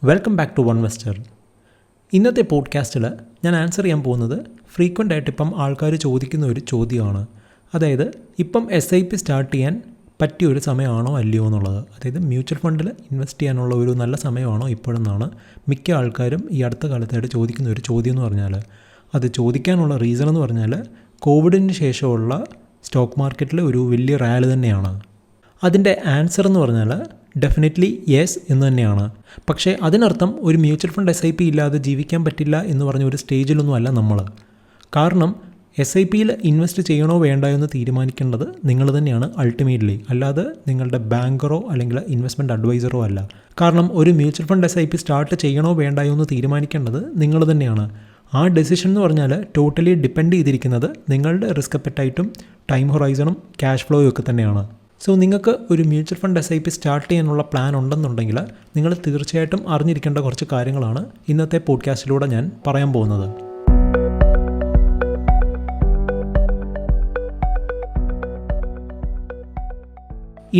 Welcome back to Onevestor. ഇന്നത്തെ പോഡ്കാസ്റ്റിൽ ഞാൻ ആൻസർ ചെയ്യാൻ പോകുന്നത് ഫ്രീക്വൻ്റ് ആയിട്ട് ഇപ്പം ആൾക്കാർ ചോദിക്കുന്ന ഒരു ചോദ്യമാണ്. അതായത് ഇപ്പം SIP സ്റ്റാർട്ട് ചെയ്യാൻ പറ്റിയൊരു സമയമാണോ അല്ലയോ എന്നുള്ളത്. അതായത് മ്യൂച്വൽ ഫണ്ടിൽ ഇൻവെസ്റ്റ് ചെയ്യാനുള്ള ഒരു നല്ല സമയമാണോ ഇപ്പോഴെന്നാണ് മിക്ക ആൾക്കാരും ഈ അടുത്ത കാലത്തായിട്ട് ചോദിക്കുന്ന ഒരു ചോദ്യം എന്ന് പറഞ്ഞാൽ. അത് ചോദിക്കാനുള്ള റീസൺ എന്ന് പറഞ്ഞാൽ കോവിഡിന് ശേഷമുള്ള സ്റ്റോക്ക് മാർക്കറ്റിൽ ഒരു വലിയ റാലി തന്നെയാണ്. അതിൻ്റെ ആൻസർ എന്ന് പറഞ്ഞാൽ ഡെഫിനറ്റ്ലി യെസ് എന്ന് തന്നെയാണ്. പക്ഷേ അതിനർത്ഥം ഒരു മ്യൂച്വൽ ഫണ്ട് SIP ഇല്ലാതെ ജീവിക്കാൻ പറ്റില്ല എന്ന് പറഞ്ഞ ഒരു സ്റ്റേജിലൊന്നും അല്ല നമ്മൾ. കാരണം SIPയിൽ ഇൻവെസ്റ്റ് ചെയ്യണോ വേണ്ടോ എന്ന് തീരുമാനിക്കേണ്ടത് നിങ്ങൾ തന്നെയാണ് അൾട്ടിമേറ്റ്ലി, അല്ലാതെ നിങ്ങളുടെ ബാങ്കറോ അല്ലെങ്കിൽ ഇൻവെസ്റ്റ്മെൻറ്റ് അഡ്വൈസറോ അല്ല. കാരണം ഒരു മ്യൂച്വൽ ഫണ്ട് SIP സ്റ്റാർട്ട് ചെയ്യണോ വേണ്ടായോ എന്ന് തീരുമാനിക്കേണ്ടത് നിങ്ങൾ തന്നെയാണ്. ആ ഡെസിഷൻ എന്ന് പറഞ്ഞാൽ ടോട്ടലി ഡിപ്പെൻഡ് ചെയ്തിരിക്കുന്നത് നിങ്ങളുടെ റിസ്ക് അപ്പറ്റൈറ്റും ടൈം ഹൊറൈസണും ക്യാഷ് ഫ്ലോയും ഒക്കെ തന്നെയാണ്. സോ നിങ്ങൾക്ക് ഒരു മ്യൂച്വൽ ഫണ്ട് SIP സ്റ്റാർട്ട് ചെയ്യാനുള്ള പ്ലാൻ ഉണ്ടെന്നുണ്ടെങ്കിൽ നിങ്ങൾ തീർച്ചയായിട്ടും അറിഞ്ഞിരിക്കേണ്ട കുറച്ച് കാര്യങ്ങളാണ് ഇന്നത്തെ പോഡ്കാസ്റ്റിലൂടെ ഞാൻ പറയാൻ പോകുന്നത്.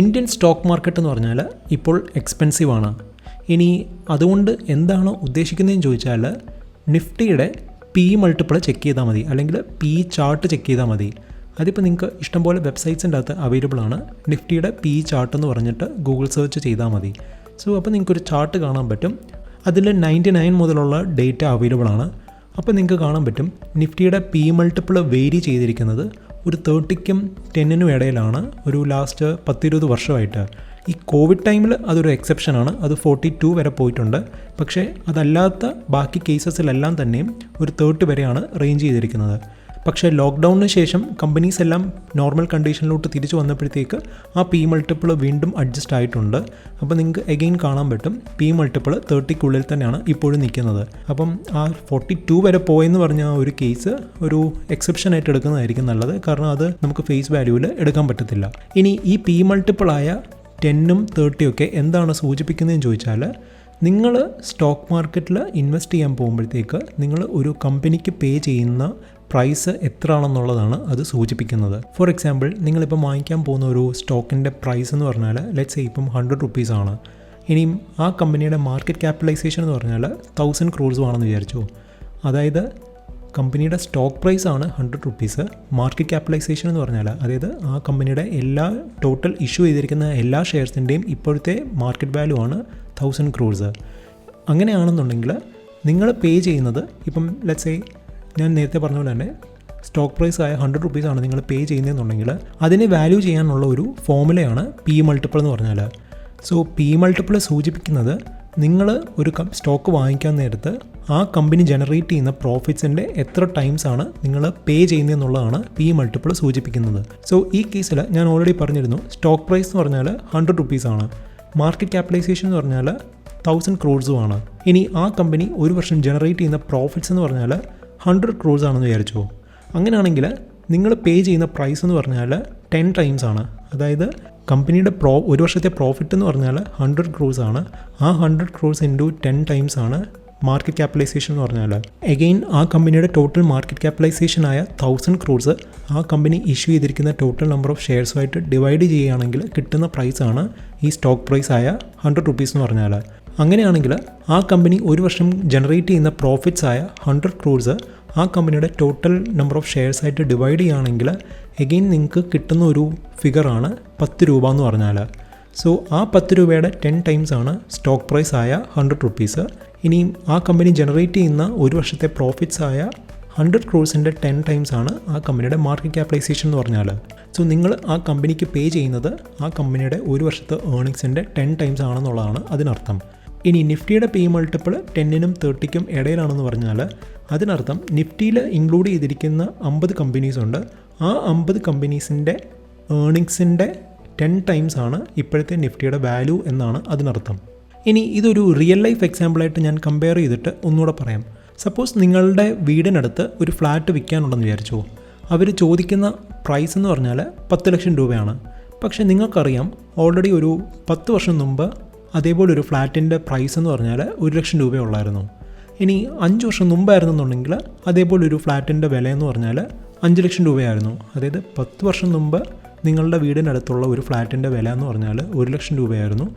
ഇന്ത്യൻ സ്റ്റോക്ക് മാർക്കറ്റ് എന്ന് പറഞ്ഞാൽ ഇപ്പോൾ എക്സ്പെൻസീവ് ആണ്. ഇനി അതുകൊണ്ട് എന്താണ് ഉദ്ദേശിക്കുന്നതെന്ന് ചോദിച്ചാൽ നിഫ്റ്റിയുടെ PE മൾട്ടിപ്പിൾ ചെക്ക് ചെയ്താൽ മതി, അല്ലെങ്കിൽ PE ചാർട്ട് ചെക്ക് ചെയ്താൽ മതി. അതിപ്പോൾ നിങ്ങൾക്ക് ഇഷ്ടംപോലെ വെബ്സൈറ്റ്സിൻ്റെ അകത്ത് അവൈലബിൾ ആണ്. നിഫ്റ്റിയുടെ PE ചാർട്ട് എന്ന് പറഞ്ഞിട്ട് ഗൂഗിൾ സെർച്ച് ചെയ്താൽ മതി. സോ അപ്പോൾ നിങ്ങൾക്കൊരു ചാർട്ട് കാണാൻ പറ്റും. അതിൽ 99 മുതലുള്ള ഡേറ്റ അവൈലബിൾ ആണ്. അപ്പോൾ നിങ്ങൾക്ക് കാണാൻ പറ്റും നിഫ്റ്റിയുടെ PE മൾട്ടിപ്പിൾ വേരി ചെയ്തിരിക്കുന്നത് ഒരു 30ക്കും 10നും ഇടയിലാണ് ഒരു ലാസ്റ്റ് 10-20 വർഷമായിട്ട്. ഈ കോവിഡ് ടൈമിൽ അതൊരു എക്സെപ്ഷനാണ്, അത് 42 വരെ പോയിട്ടുണ്ട്. പക്ഷേ അതല്ലാത്ത ബാക്കി കേസസിലെല്ലാം തന്നെയും ഒരു 30 വരെയാണ് റേഞ്ച് ചെയ്തിരിക്കുന്നത്. പക്ഷേ ലോക്ക്ഡൗണിന് ശേഷം കമ്പനീസ് എല്ലാം നോർമൽ കണ്ടീഷനിലോട്ട് തിരിച്ചു വന്നപ്പോഴത്തേക്ക് ആ PE മൾട്ടിപ്പിൾ വീണ്ടും അഡ്ജസ്റ്റ് ആയിട്ടുണ്ട്. അപ്പോൾ നിങ്ങൾക്ക് എഗെയിൻ കാണാൻ പറ്റും PE മൾട്ടിപ്പിൾ 30ക്കുള്ളിൽ തന്നെയാണ് ഇപ്പോഴും നിൽക്കുന്നത്. അപ്പം ആ 42 വരെ പോയെന്ന് പറഞ്ഞ ആ ഒരു കേസ് ഒരു എക്സെപ്ഷനായിട്ട് എടുക്കുന്നതായിരിക്കും നല്ലത്. കാരണം അത് നമുക്ക് ഫേസ് വാല്യൂവിൽ എടുക്കാൻ പറ്റത്തില്ല. ഇനി ഈ PE മൾട്ടിപ്പിളായ 10ഉം 30 ഒക്കെ എന്താണ് സൂചിപ്പിക്കുന്നതെന്ന് ചോദിച്ചാൽ, നിങ്ങൾ സ്റ്റോക്ക് മാർക്കറ്റിൽ ഇൻവെസ്റ്റ് ചെയ്യാൻ പോകുമ്പോഴത്തേക്ക് നിങ്ങൾ ഒരു കമ്പനിക്ക് പേ ചെയ്യുന്ന പ്രൈസ് എത്ര ആണെന്നുള്ളതാണ് അത് സൂചിപ്പിക്കുന്നത്. ഫോർ എക്സാമ്പിൾ, നിങ്ങളിപ്പം വാങ്ങിക്കാൻ പോകുന്ന ഒരു സ്റ്റോക്കിൻ്റെ പ്രൈസ് എന്ന് പറഞ്ഞാൽ ലെറ്റ്സ് സേ ഇപ്പം 100 rupees ആണ്. ഇനിയും ആ കമ്പനിയുടെ മാർക്കറ്റ് ക്യാപിറ്റലൈസേഷൻ എന്ന് പറഞ്ഞാൽ 1000 crores ആണെന്ന് വിചാരിച്ചു. അതായത് കമ്പനിയുടെ സ്റ്റോക്ക് പ്രൈസ് ആണ് 100 rupees. മാർക്കറ്റ് ക്യാപിറ്റലൈസേഷൻ എന്ന് പറഞ്ഞാൽ അതായത് ആ കമ്പനിയുടെ എല്ലാ ടോട്ടൽ ഇഷ്യൂ ചെയ്തിരിക്കുന്ന എല്ലാ ഷെയർസിൻ്റെയും ഇപ്പോഴത്തെ മാർക്കറ്റ് വാല്യൂ ആണ് 1000 crores. അങ്ങനെയാണെന്നുണ്ടെങ്കിൽ നിങ്ങൾ പേ ചെയ്യുന്നത് ഇപ്പം ലെറ്റ്സ് സേ ഞാൻ നേരത്തെ പറഞ്ഞ പോലെ തന്നെ സ്റ്റോക്ക് പ്രൈസ് ആയ 100 rupees ആണ് നിങ്ങൾ പേ ചെയ്യുന്നതെന്നുണ്ടെങ്കിൽ അതിനെ വാല്യൂ ചെയ്യാനുള്ള ഒരു ഫോമുലയാണ് PE മൾട്ടിപ്പിൾ എന്ന് പറഞ്ഞാൽ. സോ PE മൾട്ടിപ്പിൾ സൂചിപ്പിക്കുന്നത് നിങ്ങൾ ഒരു സ്റ്റോക്ക് വാങ്ങിക്കാൻ നേരത്ത് ആ കമ്പനി ജനറേറ്റ് ചെയ്യുന്ന പ്രോഫിറ്റ്സിൻ്റെ എത്ര ടൈംസ് ആണ് നിങ്ങൾ പേ ചെയ്യുന്നതെന്നുള്ളതാണ് PE മൾട്ടിപ്പിൾ സൂചിപ്പിക്കുന്നത്. സോ ഈ കേസിൽ ഞാൻ ഓൾറെഡി പറഞ്ഞിരുന്നു, സ്റ്റോക്ക് പ്രൈസ് എന്ന് പറഞ്ഞാൽ 100 rupees ആണ്, മാർക്കറ്റ് ക്യാപിറ്റലൈസേഷൻ എന്ന് പറഞ്ഞാൽ 1000 crores ആണ്. ഇനി ആ കമ്പനി ഒരു വർഷം ജനറേറ്റ് ചെയ്യുന്ന പ്രോഫിറ്റ്സ് എന്ന് പറഞ്ഞാൽ 100 crores ആണെന്ന് വിചാരിച്ചു. അങ്ങനെയാണെങ്കിൽ നിങ്ങൾ പേ ചെയ്യുന്ന പ്രൈസ് എന്ന് പറഞ്ഞാൽ 10 times ആണ്. അതായത് കമ്പനിയുടെ ഒരു വർഷത്തെ പ്രോഫിറ്റ് എന്ന് പറഞ്ഞാൽ 100 crores ആണ്. ആ 100 crores ഇൻറ്റു 10 times ആണ് മാർക്കറ്റ് ക്യാപിറ്റലൈസേഷൻ എന്ന് പറഞ്ഞാൽ. എഗെയിൻ ആ കമ്പനിയുടെ ടോട്ടൽ മാർക്കറ്റ് ക്യാപിറ്റലൈസേഷൻ ആയ 1000 crores ആ കമ്പനി ഇഷ്യൂ ചെയ്തിരിക്കുന്ന ടോട്ടൽ നമ്പർ ഓഫ് ഷെയർസുമായിട്ട് ഡിവൈഡ് ചെയ്യുകയാണെങ്കിൽ കിട്ടുന്ന പ്രൈസാണ് ഈ സ്റ്റോക്ക് പ്രൈസ് ആയ 100 rupees എന്ന് പറഞ്ഞാൽ. അങ്ങനെയാണെങ്കിൽ ആ കമ്പനി ഒരു വർഷം ജനറേറ്റ് ചെയ്യുന്ന പ്രോഫിറ്റ്സ് ആയ 100 crores ആ കമ്പനിയുടെ ടോട്ടൽ നമ്പർ ഓഫ് ഷെയർസ് ആയിട്ട് ഡിവൈഡ് ചെയ്യുകയാണെങ്കിൽ എഗെയിൻ നിങ്ങൾക്ക് കിട്ടുന്ന ഒരു ഫിഗറാണ് 10 രൂപ എന്ന് പറഞ്ഞാൽ. സോ ആ 10 രൂപയുടെ 10 times ആണ് സ്റ്റോക്ക് പ്രൈസ് ആയ 100 rupees. ഇനിയും ആ കമ്പനി ജനറേറ്റ് ചെയ്യുന്ന ഒരു വർഷത്തെ പ്രോഫിറ്റ്സ് ആയ 100 crores-ൻ്റെ 10 times ആണ് ആ കമ്പനിയുടെ മാർക്കറ്റ് ക്യാപിറ്റലൈസേഷൻ എന്ന് പറഞ്ഞാൽ. സോ നിങ്ങൾ ആ കമ്പനിക്ക് പേ ചെയ്യുന്നത് ആ കമ്പനിയുടെ ഒരു വർഷത്തെ ഏർണിങ്സിൻ്റെ 10 times ആണെന്നുള്ളതാണ് അതിനർത്ഥം. ഇനി നിഫ്റ്റിയുടെ PE മൾട്ടിപ്പിൾ 10നും 30ക്കും ഇടയിലാണെന്ന് പറഞ്ഞാൽ അതിനർത്ഥം നിഫ്റ്റിയിൽ ഇൻക്ലൂഡ് ചെയ്തിരിക്കുന്ന 50 കമ്പനീസ് ഉണ്ട്. ആ 50 കമ്പനീസിൻ്റെ ഏർണിങ്സിൻ്റെ 10 times ആണ് ഇപ്പോഴത്തെ നിഫ്റ്റിയുടെ വാല്യൂ എന്നാണ് അതിനർത്ഥം. ഇനി ഇതൊരു റിയൽ ലൈഫ് എക്സാമ്പിളായിട്ട് ഞാൻ കമ്പയർ ചെയ്തിട്ട് ഒന്നുകൂടെ പറയാം. സപ്പോസ് നിങ്ങളുടെ വീടിനടുത്ത് ഒരു ഫ്ലാറ്റ് വിൽക്കാനുണ്ടെന്ന് വിചാരിച്ചു. അവർ ചോദിക്കുന്ന പ്രൈസ് എന്ന് പറഞ്ഞാൽ 10 ലക്ഷം രൂപയാണ്. പക്ഷേ നിങ്ങൾക്കറിയാം ഓൾറെഡി ഒരു 10 വർഷം മുമ്പ് അതേപോലെ ഒരു ഫ്ലാറ്റിൻ്റെ പ്രൈസ് എന്ന് പറഞ്ഞാൽ 1 ലക്ഷം രൂപയുള്ളായിരുന്നു. ഇനി 5 വർഷം മുമ്പായിരുന്നെന്നുണ്ടെങ്കിൽ അതേപോലെ ഒരു ഫ്ലാറ്റിൻ്റെ വില എന്ന് പറഞ്ഞാൽ 5 ലക്ഷം രൂപയായിരുന്നു. അതായത് 10 വർഷം മുമ്പ് നിങ്ങളുടെ വീടിനടുത്തുള്ള ഒരു ഫ്ലാറ്റിൻ്റെ വില എന്ന് പറഞ്ഞാൽ 1 ലക്ഷം രൂപയായിരുന്നു.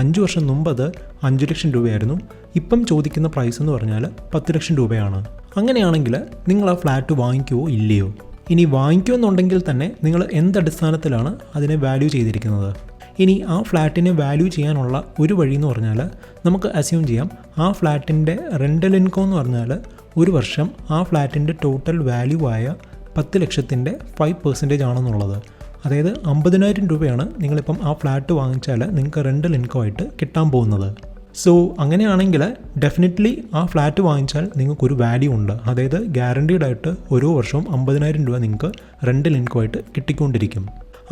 5 വർഷം മുമ്പ് അത് 5 ലക്ഷം രൂപയായിരുന്നു. ഇപ്പം ചോദിക്കുന്ന പ്രൈസ് എന്ന് പറഞ്ഞാൽ 10 ലക്ഷം രൂപയാണ്. അങ്ങനെയാണെങ്കിൽ നിങ്ങൾ ആ ഫ്ലാറ്റ് വാങ്ങിക്കുമോ ഇല്ലയോ? ഇനി വാങ്ങിക്കുമെന്നുണ്ടെങ്കിൽ തന്നെ നിങ്ങൾ എന്തടിസ്ഥാനത്തിലാണ് അതിനെ വാല്യൂ ചെയ്തിരിക്കുന്നത്? ഇനി ആ ഫ്ലാറ്റിനെ വാല്യൂ ചെയ്യാനുള്ള ഒരു വഴി എന്ന് പറഞ്ഞാൽ നമുക്ക് അസ്യൂം ചെയ്യാം ആ ഫ്ലാറ്റിൻ്റെ റെൻ്റൽ ഇൻകം എന്ന് പറഞ്ഞാൽ ഒരു വർഷം ആ ഫ്ലാറ്റിൻ്റെ ടോട്ടൽ വാല്യൂ ആയ 10 ലക്ഷത്തിൻ്റെ 5% ആണെന്നുള്ളത്. അതായത് 50,000 രൂപയാണ് നിങ്ങളിപ്പം ആ ഫ്ലാറ്റ് വാങ്ങിച്ചാൽ നിങ്ങൾക്ക് റെൻ്റൽ ഇൻകം ആയിട്ട് കിട്ടാൻ പോകുന്നത്. സോ അങ്ങനെയാണെങ്കിൽ ഡെഫിനറ്റ്ലി ആ ഫ്ലാറ്റ് വാങ്ങിച്ചാൽ നിങ്ങൾക്കൊരു വാല്യൂ ഉണ്ട്. അതായത് ഗ്യാരണ്ടീഡ് ആയിട്ട് ഓരോ വർഷവും 50,000 രൂപ നിങ്ങൾക്ക് റെൻ്റൽ ഇൻകം ആയിട്ട് കിട്ടിക്കൊണ്ടിരിക്കും.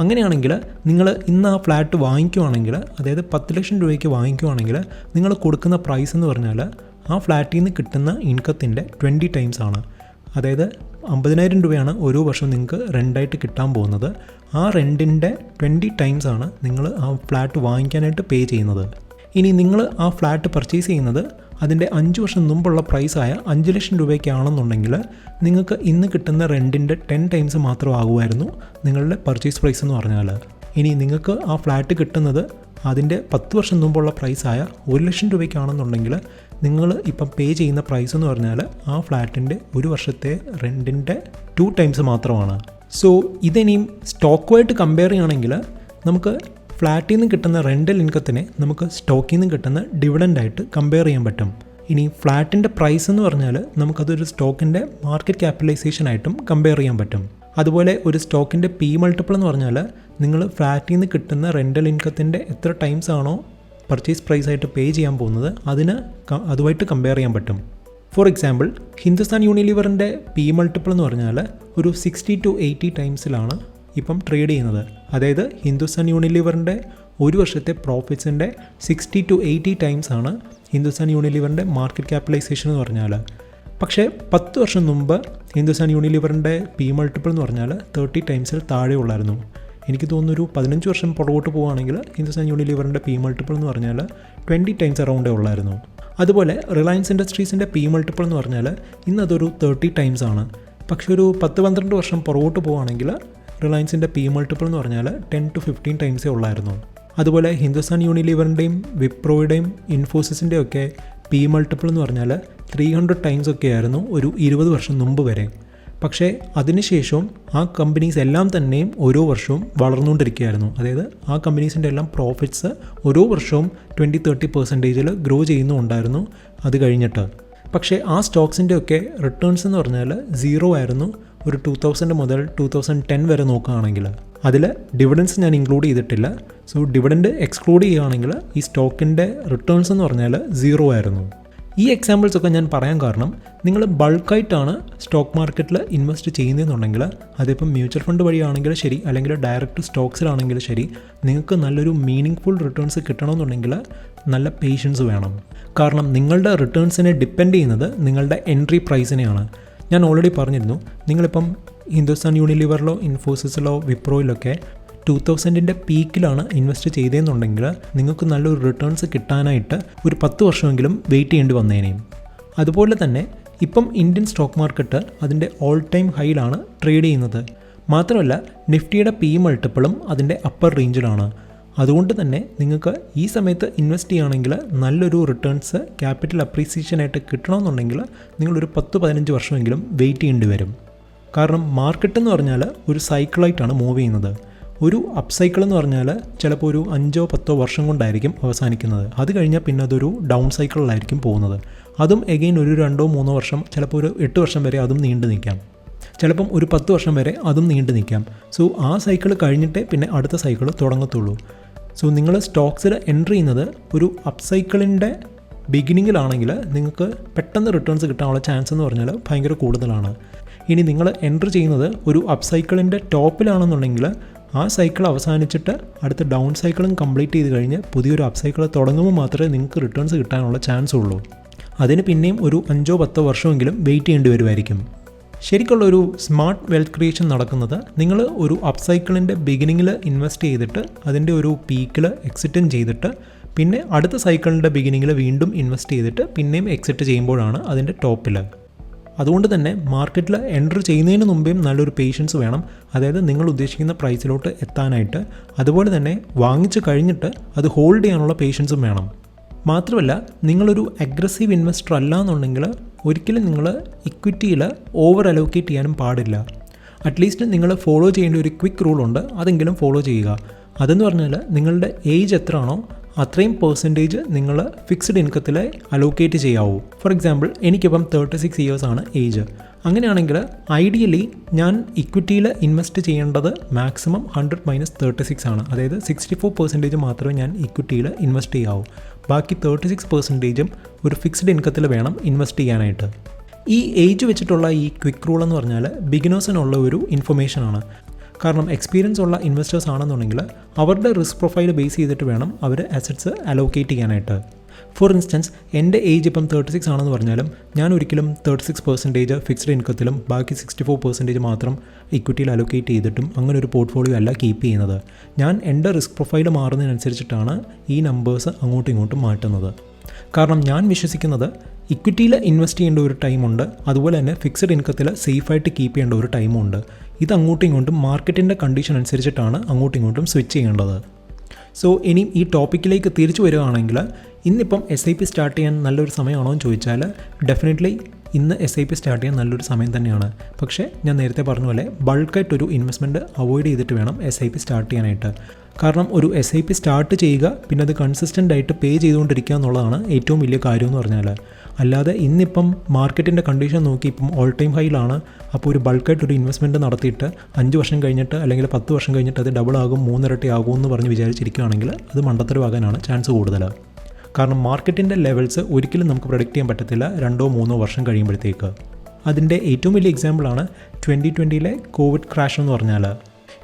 അങ്ങനെയാണെങ്കിൽ നിങ്ങൾ ഇന്ന് ആ ഫ്ലാറ്റ് വാങ്ങിക്കുവാണെങ്കിൽ, അതായത് 10 ലക്ഷം രൂപയ്ക്ക് വാങ്ങിക്കുവാണെങ്കിൽ നിങ്ങൾ കൊടുക്കുന്ന പ്രൈസ് എന്ന് പറഞ്ഞാൽ ആ ഫ്ലാറ്റിൽ നിന്ന് കിട്ടുന്ന ഇൻകത്തിൻ്റെ 20 ടൈംസ് ആണ്. അതായത് 50,000 രൂപയാണ് ഓരോ വർഷവും നിങ്ങൾക്ക് റെൻ്റായിട്ട് കിട്ടാൻ പോകുന്നത്. ആ റെൻറ്റിൻ്റെ 20 ടൈംസ് ആണ് നിങ്ങൾ ആ ഫ്ലാറ്റ് വാങ്ങിക്കാനായിട്ട് പേ ചെയ്യുന്നത്. ഇനി നിങ്ങൾ ആ ഫ്ലാറ്റ് പർച്ചേസ് ചെയ്യുന്നത് അതിൻ്റെ 5 വർഷം മുമ്പുള്ള പ്രൈസായ 5 ലക്ഷം രൂപയ്ക്കാണെന്നുണ്ടെങ്കിൽ നിങ്ങൾക്ക് ഇന്ന് കിട്ടുന്ന റെൻറ്റിൻ്റെ 10 ടൈംസ് മാത്രമാകുമായിരുന്നു നിങ്ങളുടെ പർച്ചേസ് പ്രൈസ് എന്ന് പറഞ്ഞാൽ. ഇനി നിങ്ങൾക്ക് ആ ഫ്ലാറ്റ് കിട്ടുന്നത് അതിൻ്റെ 10 വർഷം മുമ്പുള്ള പ്രൈസായ 1 ലക്ഷം രൂപയ്ക്കാണെന്നുണ്ടെങ്കിൽ നിങ്ങൾ ഇപ്പം പേ ചെയ്യുന്ന പ്രൈസ് എന്ന് പറഞ്ഞാൽ ആ ഫ്ലാറ്റിൻ്റെ ഒരു വർഷത്തെ റെൻറ്റിൻ്റെ 2 ടൈംസ് മാത്രമാണ്. സോ ഇതെനിയും സ്റ്റോക്കുമായിട്ട് കമ്പയർ ചെയ്യുകയാണെങ്കിൽ നമുക്ക് ഫ്ലാറ്റിൽ നിന്ന് കിട്ടുന്ന റെൻ്റൽ ഇൻകത്തിനെ നമുക്ക് സ്റ്റോക്കിൽ നിന്ന് കിട്ടുന്ന ഡിവിഡൻ്റായിട്ട് കമ്പയർ ചെയ്യാൻ പറ്റും. ഇനി ഫ്ലാറ്റിൻ്റെ പ്രൈസ് എന്ന് പറഞ്ഞാൽ നമുക്കതൊരു സ്റ്റോക്കിൻ്റെ മാർക്കറ്റ് ക്യാപിറ്റലൈസേഷനായിട്ടും കമ്പയർ ചെയ്യാൻ പറ്റും. അതുപോലെ ഒരു സ്റ്റോക്കിൻ്റെ പി മൾട്ടിപ്പിൾ എന്ന് പറഞ്ഞാൽ നിങ്ങൾ ഫ്ലാറ്റിൽ നിന്ന് കിട്ടുന്ന റെൻ്റൽ ഇൻകത്തിൻ്റെ എത്ര ടൈംസ് ആണോ പർച്ചേസ് പ്രൈസായിട്ട് പേ ചെയ്യാൻ പോകുന്നത് അതുമായിട്ട് കമ്പയർ ചെയ്യാൻ പറ്റും. ഫോർ എക്സാമ്പിൾ, ഹിന്ദുസ്ഥാൻ യൂണിലിവറിൻ്റെ പി മൾട്ടിപ്പിൾ എന്ന് പറഞ്ഞാൽ ഒരു 60 to 80 ടൈംസിലാണ് ഇപ്പം ട്രേഡ് ചെയ്യുന്നത്. അതായത് ഹിന്ദുസ്ഥാൻ യൂണിലിവറിൻ്റെ ഒരു വർഷത്തെ പ്രോഫിറ്റ്സിൻ്റെ 60 to 80 ടൈംസ് ആണ് ഹിന്ദുസ്ഥാൻ യൂണിലിവറിൻ്റെ മാർക്കറ്റ് ക്യാപിറ്റലൈസേഷൻ എന്ന് പറഞ്ഞാൽ. പക്ഷേ 10 വർഷം മുമ്പ് ഹിന്ദുസ്ഥാൻ യൂണിലിവറിൻ്റെ പി മൾട്ടിപ്പിൾ എന്ന് പറഞ്ഞാൽ 30 ടൈംസിൽ താഴെ ഉള്ളായിരുന്നു. എനിക്ക് തോന്നുന്നു ഒരു 15 വർഷം പുറകോട്ട് പോവുകയാണെങ്കിൽ ഹിന്ദുസ്ഥാൻ യൂണിലിവറിൻ്റെ പി മൾട്ടിപ്പിൾ എന്ന് പറഞ്ഞാൽ 20 ടൈംസ് അറൗണ്ടേ ഉള്ളായിരുന്നു. അതുപോലെ റിലയൻസ് ഇൻഡസ്ട്രീസിൻ്റെ പി മൾട്ടിപ്പിൾ എന്ന് പറഞ്ഞാൽ ഇന്നതൊരു 30 ടൈംസ് ആണ്. പക്ഷേ ഒരു 10-12 വർഷം പുറകോട്ട് പോവുകയാണെങ്കിൽ റിലയൻസിൻ്റെ പി മൾട്ടിപ്പിൾ എന്ന് പറഞ്ഞാൽ 10 to 15 ടൈംസേ ഉള്ളായിരുന്നു. അതുപോലെ ഹിന്ദുസ്ഥാൻ യൂണിലിവറിൻ്റെയും വിപ്രോയുടെയും ഇൻഫോസിസിൻ്റെയും ഒക്കെ പി മൾട്ടിപ്പിൾ എന്ന് പറഞ്ഞാൽ 300 ടൈംസ് ഒക്കെ ആയിരുന്നു ഒരു 20 വർഷം മുമ്പ് വരെ. പക്ഷേ അതിനുശേഷവും ആ കമ്പനീസ് എല്ലാം തന്നെയും ഓരോ വർഷവും വളർന്നുകൊണ്ടിരിക്കുകയായിരുന്നു. അതായത് ആ കമ്പനീസിൻ്റെ എല്ലാം പ്രോഫിറ്റ്സ് ഓരോ വർഷവും 20-30% ഗ്രോ ചെയ്യുന്നുണ്ടായിരുന്നു അത് കഴിഞ്ഞിട്ട്. പക്ഷേ ആ സ്റ്റോക്സിൻ്റെ ഒക്കെ റിട്ടേൺസ് എന്ന് പറഞ്ഞാൽ 0 ആയിരുന്നു ഒരു 2000 മുതൽ 2010 വരെ നോക്കുകയാണെങ്കിൽ. അതിൽ ഡിവിഡൻസ് ഞാൻ ഇൻക്ലൂഡ് ചെയ്തിട്ടില്ല. സോ ഡിവിഡൻഡ് എക്സ്ക്ലൂഡ് ചെയ്യുകയാണെങ്കിൽ ഈ സ്റ്റോക്കിൻ്റെ റിട്ടേൺസ് എന്ന് പറഞ്ഞാൽ 0 ആയിരുന്നു. ഈ എക്സാമ്പിൾസൊക്കെ ഞാൻ പറയാൻ കാരണം നിങ്ങൾ ബൾക്കായിട്ടാണ് സ്റ്റോക്ക് മാർക്കറ്റിൽ ഇൻവെസ്റ്റ് ചെയ്യുന്നതെന്നുണ്ടെങ്കിൽ അതിപ്പം മ്യൂച്വൽ ഫണ്ട് വഴിയാണെങ്കിലും ശരി, അല്ലെങ്കിൽ ഡയറക്റ്റ് സ്റ്റോക്സിലാണെങ്കിലും ശരി, നിങ്ങൾക്ക് നല്ലൊരു മീനിങ് റിട്ടേൺസ് കിട്ടണമെന്നുണ്ടെങ്കിൽ നല്ല പേഷ്യൻസ് വേണം. കാരണം നിങ്ങളുടെ റിട്ടേൺസിനെ ഡിപ്പെൻഡ് ചെയ്യുന്നത് നിങ്ങളുടെ എൻട്രി പ്രൈസിനെയാണ്. ഞാൻ ഓൾറെഡി പറഞ്ഞിരുന്നു, നിങ്ങളിപ്പം ഹിന്ദുസ്ഥാൻ യൂണിലിവറിലോ ഇൻഫോസിസിലോ വിപ്രോയിലൊക്കെ 2000ൻ്റെ പീക്കിലാണ് ഇൻവെസ്റ്റ് ചെയ്തതെന്നുണ്ടെങ്കിൽ നിങ്ങൾക്ക് നല്ലൊരു റിട്ടേൺസ് കിട്ടാനായിട്ട് ഒരു 10 വർഷമെങ്കിലും വെയിറ്റ് ചെയ്യേണ്ടി വന്നേനെയും. അതുപോലെ തന്നെ ഇപ്പം ഇന്ത്യൻ സ്റ്റോക്ക് മാർക്കറ്റ് അതിൻ്റെ ഓൾ ടൈം ഹൈയിലാണ് ട്രേഡ് ചെയ്യുന്നത്. മാത്രമല്ല നിഫ്റ്റിയുടെ പി മൾട്ടിപ്പിളും അതിൻ്റെ അപ്പർ റേഞ്ചിലാണ്. അതുകൊണ്ട് തന്നെ നിങ്ങൾക്ക് ഈ സമയത്ത് ഇൻവെസ്റ്റ് ചെയ്യുകയാണെങ്കിൽ നല്ലൊരു റിട്ടേൺസ് ക്യാപിറ്റൽ അപ്രീസിയേഷനായിട്ട് കിട്ടണമെന്നുണ്ടെങ്കിൽ നിങ്ങളൊരു 10-15 വർഷമെങ്കിലും വെയിറ്റ് ചെയ്യേണ്ടി വരും. കാരണം മാർക്കറ്റ് എന്ന് പറഞ്ഞാൽ ഒരു സൈക്കിളായിട്ടാണ് മൂവ് ചെയ്യുന്നത്. ഒരു അപ്പ് സൈക്കിൾ എന്ന് പറഞ്ഞാൽ ചിലപ്പോൾ ഒരു 5-10 വർഷം കൊണ്ടായിരിക്കും അവസാനിക്കുന്നത്. അത് കഴിഞ്ഞാൽ പിന്നെ അതൊരു ഡൗൺ സൈക്കിളിലായിരിക്കും പോകുന്നത്. അതും എഗെയിൻ ഒരു 2-3 വർഷം, ചിലപ്പോൾ ഒരു 8 വർഷം വരെ അതും നീണ്ടു നിൽക്കാം. ചിലപ്പം ഒരു 10 വർഷം വരെ അതും നീണ്ടു നിൽക്കാം. സോ ആ സൈക്കിൾ കഴിഞ്ഞിട്ടേ പിന്നെ അടുത്ത സൈക്കിൾ തുടങ്ങത്തുള്ളൂ. സോ നിങ്ങൾ സ്റ്റോക്സിൽ എൻട്രി ചെയ്യുന്നത് ഒരു അപ്പ് സൈക്കിളിൻ്റെ ബിഗിനിങ്ങിലാണെങ്കിൽ നിങ്ങൾക്ക് പെട്ടെന്ന് റിട്ടേൺസ് കിട്ടാനുള്ള ചാൻസ് എന്ന് പറഞ്ഞാൽ ഭയങ്കര കൂടുതലാണ്. ഇനി നിങ്ങൾ എൻട്രി ചെയ്യുന്നത് ഒരു അപ്പ് സൈക്കിളിൻ്റെ ടോപ്പിലാണെന്നുണ്ടെങ്കിൽ ആ സൈക്കിൾ അവസാനിച്ചിട്ട് അടുത്ത ഡൗൺ സൈക്കിളും കംപ്ലീറ്റ് ചെയ്ത് കഴിഞ്ഞ് പുതിയൊരു അപ്പ് സൈക്കിൾ തുടങ്ങുമ്പോൾ മാത്രമേ നിങ്ങൾക്ക് റിട്ടേൺസ് കിട്ടാനുള്ള ചാൻസ് ഉള്ളൂ. അതിന് പിന്നെയും ഒരു 5-10 വർഷമെങ്കിലും വെയിറ്റ് ചെയ്യേണ്ടി വരുമായിരിക്കും. ശരിക്കുള്ളൊരു സ്മാർട്ട് വെൽത്ത് ക്രിയേഷൻ നടക്കുന്നത് നിങ്ങൾ ഒരു അപ്പ് സൈക്കിളിൻ്റെ ബിഗിനിങ്ങിൽ ഇൻവെസ്റ്റ് ചെയ്തിട്ട് അതിൻ്റെ ഒരു പീക്കിൽ എക്സിറ്റും ചെയ്തിട്ട് പിന്നെ അടുത്ത സൈക്കിളിൻ്റെ ബിഗിനിങ്ങിൽ വീണ്ടും ഇൻവെസ്റ്റ് ചെയ്തിട്ട് പിന്നെയും എക്സിറ്റ് ചെയ്യുമ്പോഴാണ് അതിൻ്റെ ടോപ്പിൽ. അതുകൊണ്ട് തന്നെ മാർക്കറ്റിൽ എൻ്റർ ചെയ്യുന്നതിന് മുമ്പേയും നല്ലൊരു പേഷ്യൻസ് വേണം. അതായത് നിങ്ങൾ ഉദ്ദേശിക്കുന്ന പ്രൈസിലോട്ട് എത്താനായിട്ട്. അതുപോലെ തന്നെ വാങ്ങിച്ച് കഴിഞ്ഞിട്ട് അത് ഹോൾഡ് ചെയ്യാനുള്ള പേഷ്യൻസും വേണം. മാത്രമല്ല, നിങ്ങളൊരു അഗ്രസീവ് ഇൻവെസ്റ്റർ അല്ല എന്നുണ്ടെങ്കിൽ ഒരിക്കലും നിങ്ങൾ ഇക്വിറ്റിയിൽ ഓവർ അലോക്കേറ്റ് ചെയ്യാനും പാടില്ല. അറ്റ്ലീസ്റ്റ് നിങ്ങൾ ഫോളോ ചെയ്യേണ്ട ഒരു ക്വിക്ക് റൂളുണ്ട്, അതെങ്കിലും ഫോളോ ചെയ്യുക. അതെന്ന് പറഞ്ഞാൽ നിങ്ങളുടെ ഏജ് എത്രയാണോ അത്രയും പെർസെൻറ്റേജ് നിങ്ങൾ ഫിക്സ്ഡ് ഇൻകത്തിൽ അലോക്കേറ്റ് ചെയ്യാവൂ. ഫോർ എക്സാമ്പിൾ, എനിക്കിപ്പം 36 ഇയേഴ്സ് ആണ് ഏജ്. അങ്ങനെയാണെങ്കിൽ ഐഡിയലി ഞാൻ ഇക്വിറ്റിയിൽ ഇൻവെസ്റ്റ് ചെയ്യേണ്ടത് മാക്സിമം 100 - 36 ആണ്. അതായത് 64% മാത്രമേ ഞാൻ ഇക്വിറ്റിയിൽ ഇൻവെസ്റ്റ് ചെയ്യാവൂ. ബാക്കി 36% ഒരു ഫിക്സ്ഡ് ഇൻകത്തിൽ വേണം ഇൻവെസ്റ്റ് ചെയ്യാനായിട്ട്. ഈ ഏജ് വെച്ചിട്ടുള്ള ഈ ക്വിക്ക് റൂൾ എന്ന് പറഞ്ഞാൽ ബിഗിനേഴ്സിനുള്ള ഒരു ഇൻഫർമേഷനാണ്. കാരണം എക്സ്പീരിയൻസ് ഉള്ള ഇൻവെസ്റ്റേഴ്സ് ആണെന്നുണ്ടെങ്കിൽ അവരുടെ റിസ്ക് പ്രൊഫൈൽ ബേസ് ചെയ്തിട്ട് വേണം അവർ അസറ്റ്സ് അലോക്കേറ്റ് ചെയ്യാനായിട്ട്. ഫോർ ഇൻസ്റ്റൻസ്, എൻ്റെ ഏജ് ഇപ്പം 36 ആണെന്ന് പറഞ്ഞാലും ഞാൻ ഒരിക്കലും 36% ഫിക്സ്ഡ് ഇൻകത്തിലും ബാക്കി 64% മാത്രം ഇക്വിറ്റിയിൽ അലോക്കേറ്റ് ചെയ്തിട്ടും അങ്ങനെ ഒരു പോർട്ട്ഫോളിയോ അല്ല കീപ്പ് ചെയ്യുന്നത്. ഞാൻ എൻ്റെ റിസ്ക് പ്രൊഫൈൽ മാറുന്നതിനനുസരിച്ചിട്ടാണ് ഈ നമ്പേഴ്സ് അങ്ങോട്ടും ഇങ്ങോട്ടും മാറ്റുന്നത്. കാരണം ഞാൻ വിശ്വസിക്കുന്നത് ഇക്വിറ്റിയിൽ ഇൻവെസ്റ്റ് ചെയ്യേണ്ട ഒരു ടൈമുണ്ട്, അതുപോലെ തന്നെ ഫിക്സ്ഡ് ഇൻകത്തിൽ സേഫായിട്ട് കീപ്പ് ചെയ്യേണ്ട ഒരു ടൈമുണ്ട്. ഇത് അങ്ങോട്ടും ഇങ്ങോട്ടും മാർക്കറ്റിൻ്റെ കണ്ടീഷൻ അനുസരിച്ചിട്ടാണ് അങ്ങോട്ടും ഇങ്ങോട്ടും സ്വിച്ച് ചെയ്യേണ്ടത്. സോ ഇനിയും ഈ ടോപ്പിക്കിലേക്ക് തിരിച്ചു വരികയാണെങ്കിൽ, ഇന്നിപ്പം SIP സ്റ്റാർട്ട് ചെയ്യാൻ നല്ലൊരു സമയമാണോ എന്ന് ചോദിച്ചാൽ ഡെഫിനറ്റ്ലി ഇന്ന് SIP സ്റ്റാർട്ട് ചെയ്യാൻ നല്ലൊരു സമയം തന്നെയാണ്. പക്ഷേ ഞാൻ നേരത്തെ പറഞ്ഞ പോലെ ബൾക്കായിട്ടൊരു ഇൻവെസ്റ്റ്മെൻറ്റ് അവോയ്ഡ് ചെയ്തിട്ട് വേണം SIP സ്റ്റാർട്ട് ചെയ്യാനായിട്ട്. കാരണം ഒരു SIP സ്റ്റാർട്ട് ചെയ്യുക, പിന്നെ അത് കൺസിസ്റ്റൻ്റ് ആയിട്ട് പേ ചെയ്തുകൊണ്ടിരിക്കുക എന്നുള്ളതാണ് ഏറ്റവും വലിയ കാര്യം എന്ന് പറഞ്ഞാൽ. അല്ലാതെ ഇന്നിപ്പം മാർക്കറ്റിൻ്റെ കണ്ടീഷൻ നോക്കി ഇപ്പം ഓൾ ടൈം ഹൈയിലാണ്, അപ്പോൾ ഒരു ബൾക്കായിട്ടൊരു ഇൻവെസ്റ്റ്മെൻറ്റ് നടത്തിയിട്ട് 5 വർഷം കഴിഞ്ഞിട്ട് അല്ലെങ്കിൽ 10 വർഷം കഴിഞ്ഞിട്ട് അത് ഡബിൾ ആകും, 3 ഇരട്ടി ആകും എന്ന് പറഞ്ഞ് വിചാരിച്ചിരിക്കുകയാണെങ്കിൽ അത് മണ്ടത്തരമാകാനാണ് ചാൻസ് കൂടുതൽ. കാരണം മാർക്കറ്റിൻ്റെ ലെവൽസ് ഒരിക്കലും നമുക്ക് പ്രൊഡിക്റ്റ് ചെയ്യാൻ പറ്റത്തില്ല 2-3 വർഷം കഴിയുമ്പോഴത്തേക്ക്. അതിൻ്റെ ഏറ്റവും വലിയ എക്സാമ്പിളാണ് 2020 കോവിഡ് ക്രാഷ് എന്ന് പറഞ്ഞാൽ.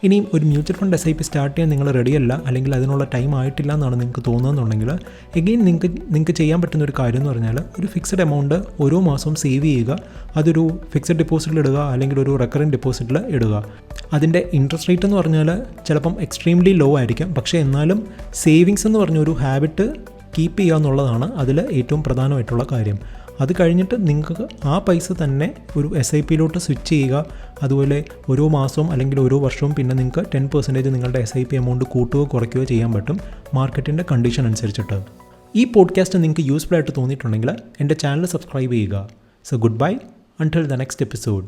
ഇനിയും ഒരു മ്യൂച്വൽ ഫണ്ട് SIP സ്റ്റാർട്ട് ചെയ്യാൻ നിങ്ങൾ റെഡിയല്ല, അല്ലെങ്കിൽ അതിനുള്ള ടൈം ആയിട്ടില്ല എന്നാണ് നിങ്ങൾക്ക് തോന്നുന്നതെന്നുണ്ടെങ്കിൽ എഗെയിൻ നിങ്ങൾക്ക് ചെയ്യാൻ പറ്റുന്ന ഒരു കാര്യം എന്ന് പറഞ്ഞാൽ ഒരു ഫിക്സഡ് എമൗണ്ട് ഓരോ മാസവും സേവ് ചെയ്യുക. അതൊരു ഫിക്സഡ് ഡെപ്പോസിറ്റിൽ ഇടുക, അല്ലെങ്കിൽ ഒരു റെക്കറിംഗ് ഡെപ്പോസിറ്റിൽ ഇടുക. അതിൻ്റെ ഇൻട്രസ്റ്റ് റേറ്റ് എന്ന് പറഞ്ഞാൽ ചിലപ്പം എക്സ്ട്രീംലി ലോ ആയിരിക്കാം, പക്ഷേ എന്നാലും സേവിങ്സ് എന്ന് പറഞ്ഞ ഒരു ഹാബിറ്റ് കീപ്പ് ചെയ്യുക എന്നുള്ളതാണ് അതിൽ ഏറ്റവും പ്രധാനമായിട്ടുള്ള കാര്യം. അത് കഴിഞ്ഞിട്ട് നിങ്ങൾക്ക് ആ പൈസ തന്നെ ഒരു SIPയിലോട്ട് സ്വിച്ച് ചെയ്യുക. അതുപോലെ ഓരോ മാസവും അല്ലെങ്കിൽ ഓരോ വർഷവും പിന്നെ നിങ്ങൾക്ക് 10% നിങ്ങളുടെ SIP എമൗണ്ട് കൂട്ടുകയോ കുറയ്ക്കുകയോ ചെയ്യാൻ പറ്റും മാർക്കറ്റിൻ്റെ കണ്ടീഷൻ അനുസരിച്ചിട്ട്. ഈ പോഡ്കാസ്റ്റ് നിങ്ങൾക്ക് യൂസ്ഫുൾ ആയിട്ട് തോന്നിയിട്ടുണ്ടെങ്കിൽ എൻ്റെ ചാനൽ സബ്സ്ക്രൈബ് ചെയ്യുക. So good bye, until the next episode.